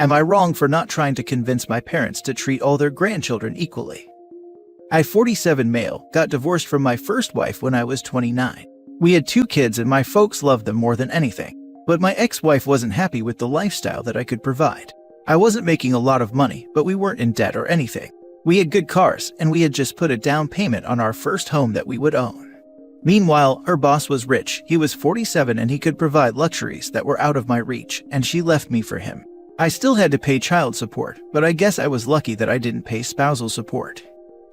Am I wrong for not trying to convince my parents to treat all their grandchildren equally? I, 47 male, got divorced from my first wife when I was 29. We had 2 kids and my folks loved them more than anything. But my ex-wife wasn't happy with the lifestyle that I could provide. I wasn't making a lot of money, but we weren't in debt or anything. We had good cars, and we had just put a down payment on our first home that we would own. Meanwhile, her boss was rich. He was 47 and he could provide luxuries that were out of my reach, and she left me for him. I still had to pay child support, but I guess I was lucky that I didn't pay spousal support.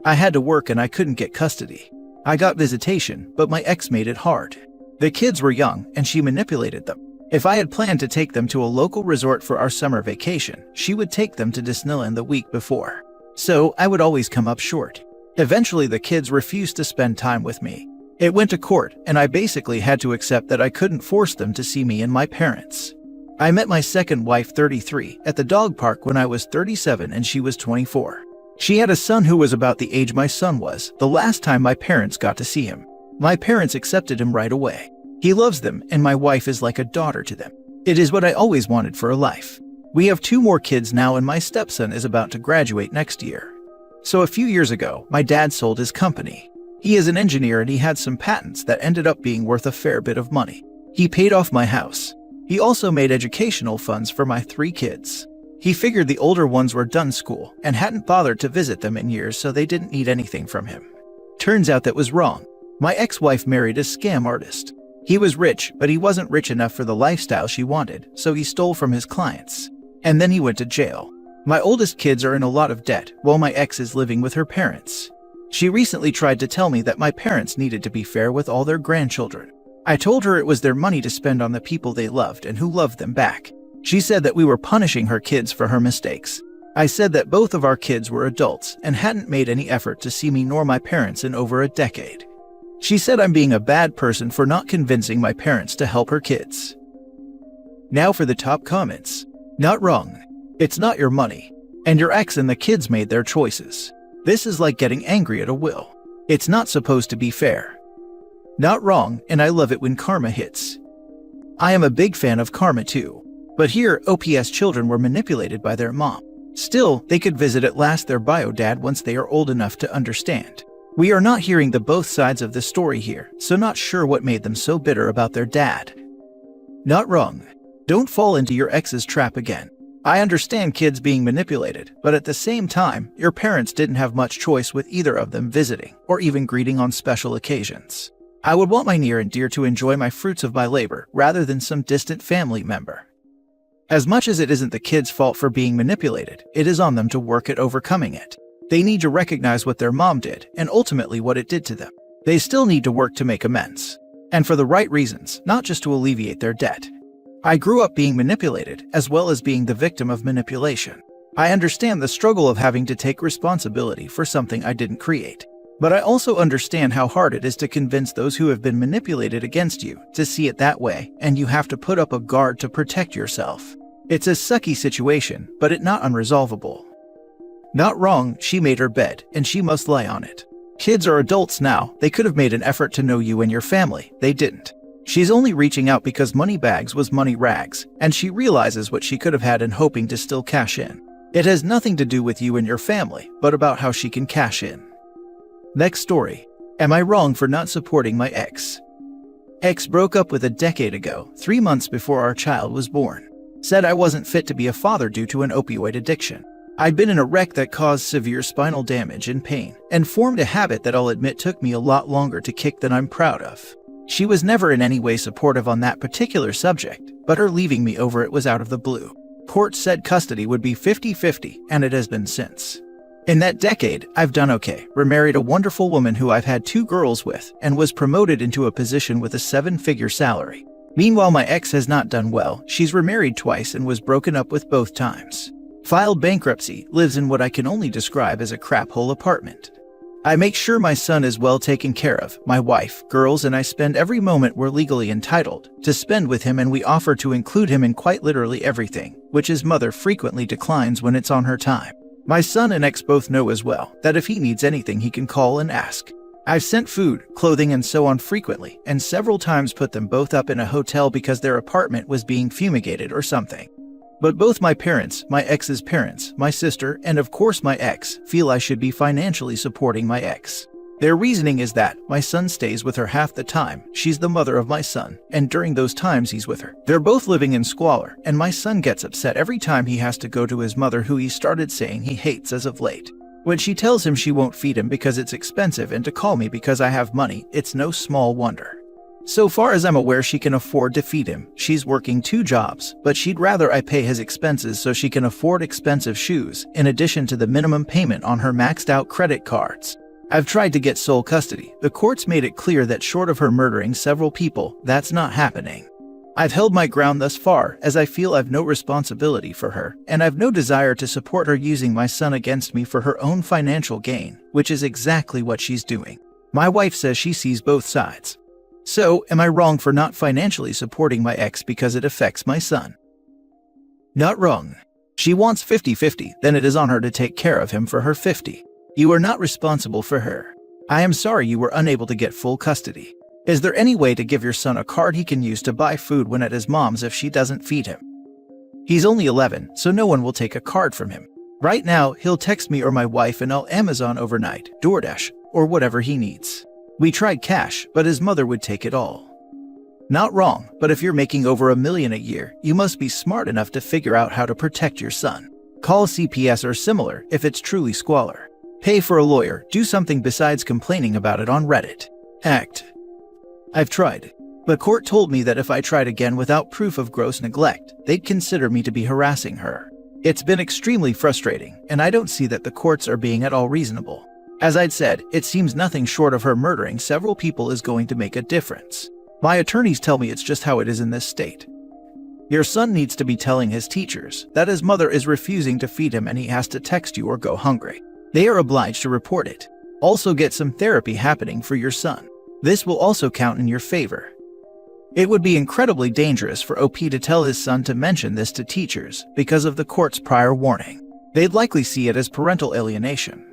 I had to work and I couldn't get custody. I got visitation, but my ex made it hard. The kids were young, and she manipulated them. If I had planned to take them to a local resort for our summer vacation, she would take them to Disneyland the week before. So I would always come up short. Eventually, the kids refused to spend time with me. It went to court, and I basically had to accept that I couldn't force them to see me and my parents. I met my second wife, 33, at the dog park when I was 37 and she was 24. She had a son who was about the age my son was the last time my parents got to see him. My parents accepted him right away. He loves them, and my wife is like a daughter to them. It is what I always wanted for a life. We have 2 more kids now, and my stepson is about to graduate next year. So a few years ago, my dad sold his company. He is an engineer and he had some patents that ended up being worth a fair bit of money. He paid off my house. He also made educational funds for my 3 kids. He figured the older ones were done school and hadn't bothered to visit them in years, so they didn't need anything from him. Turns out that was wrong. My ex-wife married a scam artist. He was rich, but he wasn't rich enough for the lifestyle she wanted, so he stole from his clients. And then he went to jail. My oldest kids are in a lot of debt, while my ex is living with her parents. She recently tried to tell me that my parents needed to be fair with all their grandchildren. I told her it was their money to spend on the people they loved and who loved them back. She said that we were punishing her kids for her mistakes. I said that both of our kids were adults and hadn't made any effort to see me nor my parents in over a decade. She said I'm being a bad person for not convincing my parents to help her kids. Now for the top comments. Not wrong. It's not your money. And your ex and the kids made their choices. This is like getting angry at a will. It's not supposed to be fair. Not wrong, and I love it when karma hits. I am a big fan of karma too. But here, OPS children were manipulated by their mom. Still, they could visit at last their bio dad once they are old enough to understand. We are not hearing the both sides of the story here, so not sure what made them so bitter about their dad. Not wrong. Don't fall into your ex's trap again. I understand kids being manipulated, but at the same time, your parents didn't have much choice with either of them visiting or even greeting on special occasions. I would want my near and dear to enjoy my fruits of my labor rather than some distant family member. As much as it isn't the kids' fault for being manipulated, it is on them to work at overcoming it. They need to recognize what their mom did and ultimately what it did to them. They still need to work to make amends. And for the right reasons, not just to alleviate their debt. I grew up being manipulated as well as being the victim of manipulation. I understand the struggle of having to take responsibility for something I didn't create. But I also understand how hard it is to convince those who have been manipulated against you to see it that way, and you have to put up a guard to protect yourself. It's a sucky situation, but it not unresolvable. Not wrong, she made her bed, and she must lie on it. Kids are adults now, they could have made an effort to know you and your family, they didn't. She's only reaching out because money bags was money rags, and she realizes what she could have had and hoping to still cash in. It has nothing to do with you and your family, but about how she can cash in. Next story. Am I wrong for not supporting my ex? Ex broke up with a decade ago, 3 months before our child was born. Said I wasn't fit to be a father due to an opioid addiction. I'd been in a wreck that caused severe spinal damage and pain, and formed a habit that I'll admit took me a lot longer to kick than I'm proud of. She was never in any way supportive on that particular subject, but her leaving me over it was out of the blue. Court said custody would be 50-50, and it has been since. In that decade, I've done okay, remarried a wonderful woman who I've had 2 girls with, and was promoted into a position with a 7-figure salary. Meanwhile, my ex has not done well. She's remarried twice and was broken up with both times. Filed bankruptcy, lives in what I can only describe as a crap hole apartment. I make sure my son is well taken care of, my wife, girls, and I spend every moment we're legally entitled to spend with him, and we offer to include him in quite literally everything, which his mother frequently declines when it's on her time. My son and ex both know as well that if he needs anything he can call and ask. I've sent food, clothing, and so on frequently, and several times put them both up in a hotel because their apartment was being fumigated or something. But both my parents, my ex's parents, my sister, and of course my ex, feel I should be financially supporting my ex. Their reasoning is that my son stays with her half the time, she's the mother of my son, and during those times he's with her. They're both living in squalor, and my son gets upset every time he has to go to his mother, who he started saying he hates as of late. When she tells him she won't feed him because it's expensive and to call me because I have money, it's no small wonder. So far as I'm aware, she can afford to feed him. She's working 2 jobs, but she'd rather I pay his expenses so she can afford expensive shoes, in addition to the minimum payment on her maxed out credit cards. I've tried to get sole custody. The courts made it clear that short of her murdering several people, that's not happening. I've held my ground thus far, as I feel I've no responsibility for her, and I've no desire to support her using my son against me for her own financial gain, which is exactly what she's doing. My wife says she sees both sides. So, am I wrong for not financially supporting my ex because it affects my son? Not wrong. She wants 50-50, then it is on her to take care of him for her 50. You are not responsible for her. I am sorry you were unable to get full custody. Is there any way to give your son a card he can use to buy food when at his mom's if she doesn't feed him? He's only 11, so no one will take a card from him. Right now, he'll text me or my wife and I'll Amazon overnight, DoorDash, or whatever he needs. We tried cash, but his mother would take it all. Not wrong, but if you're making over $1 million a year, you must be smart enough to figure out how to protect your son. Call CPS or similar if it's truly squalor. Pay for a lawyer, do something besides complaining about it on Reddit. Act. I've tried. The court told me that if I tried again without proof of gross neglect, they'd consider me to be harassing her. It's been extremely frustrating, and I don't see that the courts are being at all reasonable. As I'd said, it seems nothing short of her murdering several people is going to make a difference. My attorneys tell me it's just how it is in this state. Your son needs to be telling his teachers that his mother is refusing to feed him and he has to text you or go hungry. They are obliged to report it. Also get some therapy happening for your son. This will also count in your favor. It would be incredibly dangerous for OP to tell his son to mention this to teachers because of the court's prior warning. They'd likely see it as parental alienation.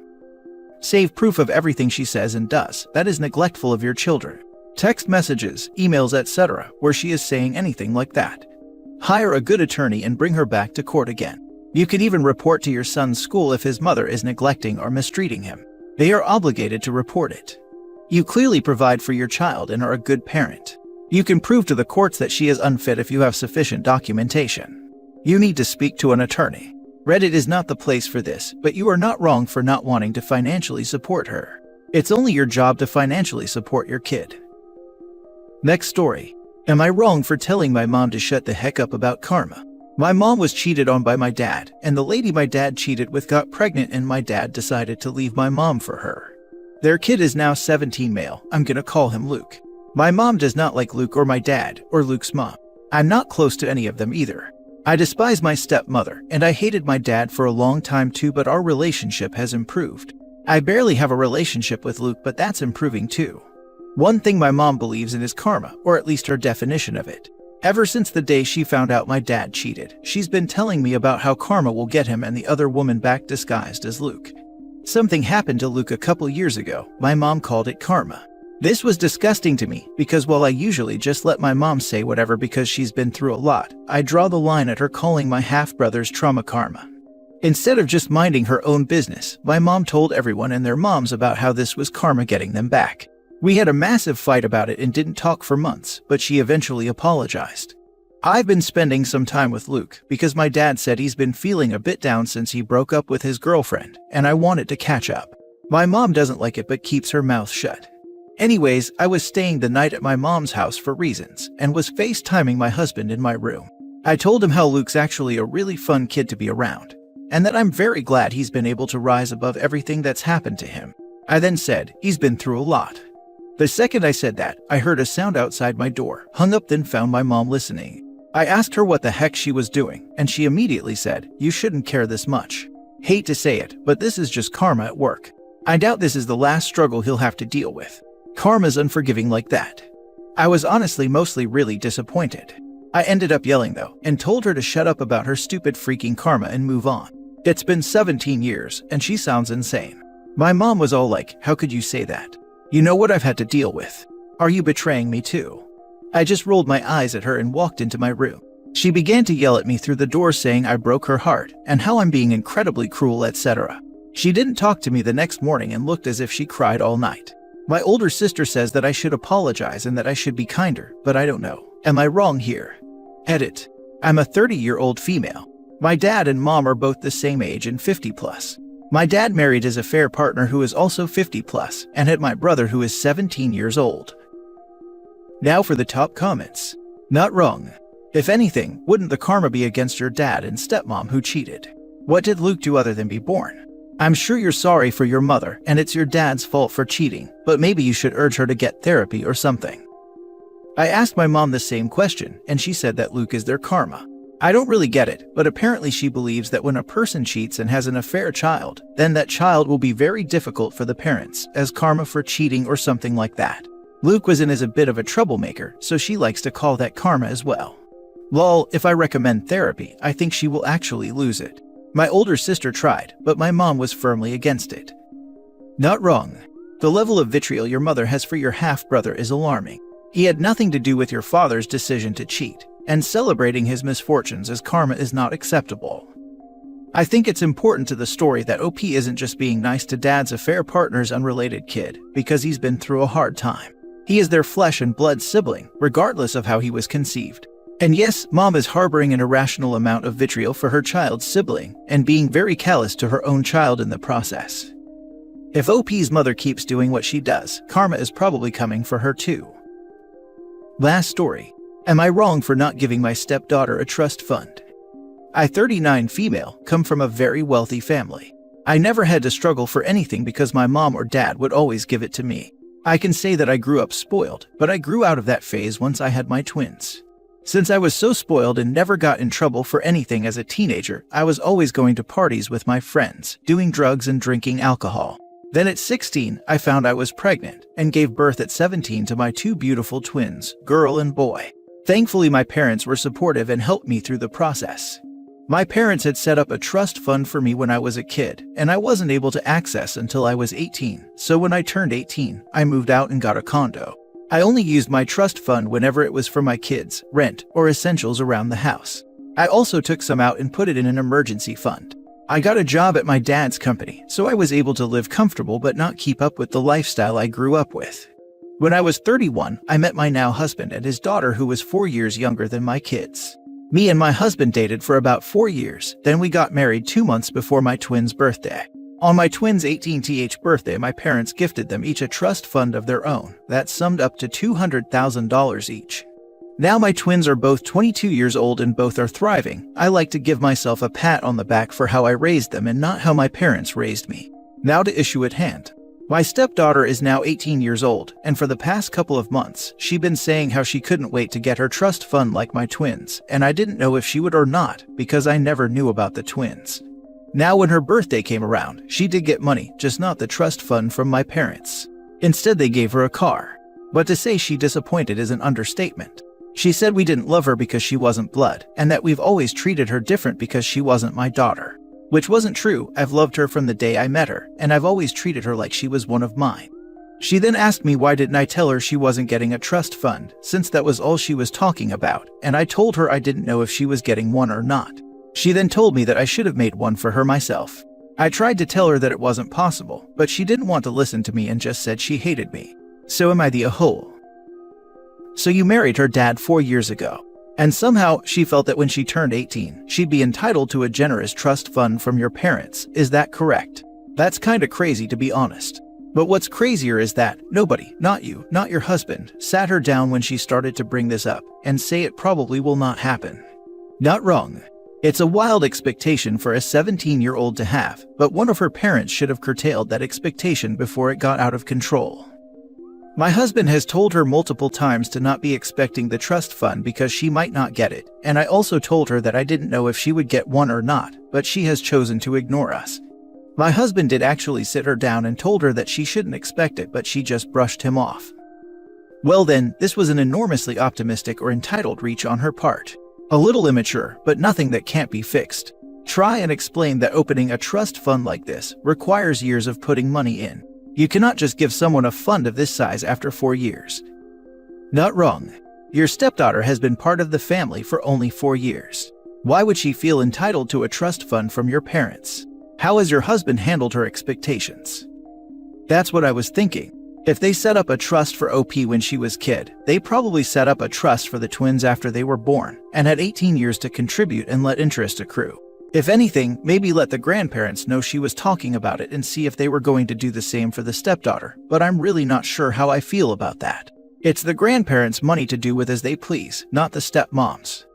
Save proof of everything she says and does that is neglectful of your children. Text messages, emails, etc., where she is saying anything like that. Hire a good attorney and bring her back to court again. You could even report to your son's school if his mother is neglecting or mistreating him. They are obligated to report it. You clearly provide for your child and are a good parent. You can prove to the courts that she is unfit if you have sufficient documentation. You need to speak to an attorney. Reddit is not the place for this, but you are not wrong for not wanting to financially support her. It's only your job to financially support your kid. Next story. Am I wrong for telling my mom to shut the heck up about karma? My mom was cheated on by my dad, and the lady my dad cheated with got pregnant and my dad decided to leave my mom for her. Their kid is now 17 male. I'm gonna call him Luke. My mom does not like Luke or my dad, or Luke's mom. I'm not close to any of them either. I despise my stepmother, and I hated my dad for a long time too, but our relationship has improved. I barely have a relationship with Luke, but that's improving too. One thing my mom believes in is karma, or at least her definition of it. Ever since the day she found out my dad cheated, she's been telling me about how karma will get him and the other woman back disguised as Luke. Something happened to Luke a couple years ago. My mom called it karma. This was disgusting to me because while I usually just let my mom say whatever because she's been through a lot, I draw the line at her calling my half-brother's trauma karma. Instead of just minding her own business, my mom told everyone and their moms about how this was karma getting them back. We had a massive fight about it and didn't talk for months, but she eventually apologized. I've been spending some time with Luke because my dad said he's been feeling a bit down since he broke up with his girlfriend, and I wanted to catch up. My mom doesn't like it but keeps her mouth shut. Anyways, I was staying the night at my mom's house for reasons, and was FaceTiming my husband in my room. I told him how Luke's actually a really fun kid to be around, and that I'm very glad he's been able to rise above everything that's happened to him. I then said, he's been through a lot. The second I said that, I heard a sound outside my door, hung up, then found my mom listening. I asked her what the heck she was doing, and she immediately said, you shouldn't care this much. Hate to say it, but this is just karma at work. I doubt this is the last struggle he'll have to deal with. Karma's unforgiving like that. I was honestly mostly really disappointed. I ended up yelling though, and told her to shut up about her stupid freaking karma and move on. It's been 17 years, and she sounds insane. My mom was all like, how could you say that? You know what I've had to deal with. Are you betraying me too? I just rolled my eyes at her and walked into my room. She began to yell at me through the door saying I broke her heart and how I'm being incredibly cruel, etc. She didn't talk to me the next morning and looked as if she cried all night. My older sister says that I should apologize and that I should be kinder, but I don't know. Am I wrong here? Edit. I'm a 30-year-old female. My dad and mom are both the same age and 50 plus. My dad married his affair partner who is also 50 plus and had my brother who is 17 years old. Now for the top comments. Not wrong. If anything, wouldn't the karma be against your dad and stepmom who cheated? What did Luke do other than be born? I'm sure you're sorry for your mother and it's your dad's fault for cheating, but maybe you should urge her to get therapy or something. I asked my mom the same question and she said that Luke is their karma. I don't really get it, but apparently she believes that when a person cheats and has an affair child, then that child will be very difficult for the parents as karma for cheating or something like that. Luke was in as a bit of a troublemaker, so she likes to call that karma as well. Lol, if I recommend therapy, I think she will actually lose it. My older sister tried, but my mom was firmly against it. Not wrong. The level of vitriol your mother has for your half-brother is alarming. He had nothing to do with your father's decision to cheat, and celebrating his misfortunes as karma is not acceptable. I think it's important to the story that OP isn't just being nice to dad's affair partner's unrelated kid because he's been through a hard time. He is their flesh and blood sibling, regardless of how he was conceived. And yes, mom is harboring an irrational amount of vitriol for her child's sibling and being very callous to her own child in the process. If OP's mother keeps doing what she does, karma is probably coming for her too. Last story. Am I wrong for not giving my stepdaughter a trust fund? I, 39 female, come from a very wealthy family. I never had to struggle for anything because my mom or dad would always give it to me. I can say that I grew up spoiled, but I grew out of that phase once I had my twins. Since I was so spoiled and never got in trouble for anything as a teenager, I was always going to parties with my friends, doing drugs and drinking alcohol. Then at 16, I found I was pregnant and gave birth at 17 to my two beautiful twins, girl and boy. Thankfully, my parents were supportive and helped me through the process. My parents had set up a trust fund for me when I was a kid, and I wasn't able to access until I was 18, so when I turned 18, I moved out and got a condo. I only used my trust fund whenever it was for my kids, rent, or essentials around the house. I also took some out and put it in an emergency fund. I got a job at my dad's company, so I was able to live comfortable but not keep up with the lifestyle I grew up with. When I was 31, I met my now husband and his daughter who was 4 years younger than my kids. Me and my husband dated for about 4 years, then we got married 2 months before my twins' birthday. On my twins' 18th birthday, my parents gifted them each a trust fund of their own that summed up to $200,000 each. Now my twins are both 22 years old and both are thriving. I like to give myself a pat on the back for how I raised them and not how my parents raised me. Now to issue at hand. My stepdaughter is now 18 years old, and for the past couple of months, she'd been saying how she couldn't wait to get her trust fund like my twins, and I didn't know if she would or not because I never knew about the twins. Now when her birthday came around, she did get money, just not the trust fund from my parents. Instead, they gave her a car. But to say she disappointed is an understatement. She said we didn't love her because she wasn't blood, and that we've always treated her different because she wasn't my daughter. Which wasn't true. I've loved her from the day I met her, and I've always treated her like she was one of mine. She then asked me why didn't I tell her she wasn't getting a trust fund, since that was all she was talking about, and I told her I didn't know if she was getting one or not. She then told me that I should have made one for her myself. I tried to tell her that it wasn't possible, but she didn't want to listen to me and just said she hated me. So am I the a-hole? So you married her dad 4 years ago, and somehow she felt that when she turned 18, she'd be entitled to a generous trust fund from your parents. Is that correct? That's kinda crazy to be honest. But what's crazier is that nobody, not you, not your husband, sat her down when she started to bring this up and say it probably will not happen. Not wrong. It's a wild expectation for a 17-year-old to have, but one of her parents should have curtailed that expectation before it got out of control. My husband has told her multiple times to not be expecting the trust fund because she might not get it, and I also told her that I didn't know if she would get one or not, but she has chosen to ignore us. My husband did actually sit her down and told her that she shouldn't expect it, but she just brushed him off. Well then, this was an enormously optimistic or entitled reach on her part. A little immature, but nothing that can't be fixed. Try and explain that opening a trust fund like this requires years of putting money in. You cannot just give someone a fund of this size after 4 years. Not wrong. Your stepdaughter has been part of the family for only 4 years. Why would she feel entitled to a trust fund from your parents? How has your husband handled her expectations? That's what I was thinking. If they set up a trust for OP when she was kid, they probably set up a trust for the twins after they were born and had 18 years to contribute and let interest accrue. If anything, maybe let the grandparents know she was talking about it and see if they were going to do the same for the stepdaughter, but I'm really not sure how I feel about that. It's the grandparents' money to do with as they please, not the stepmom's.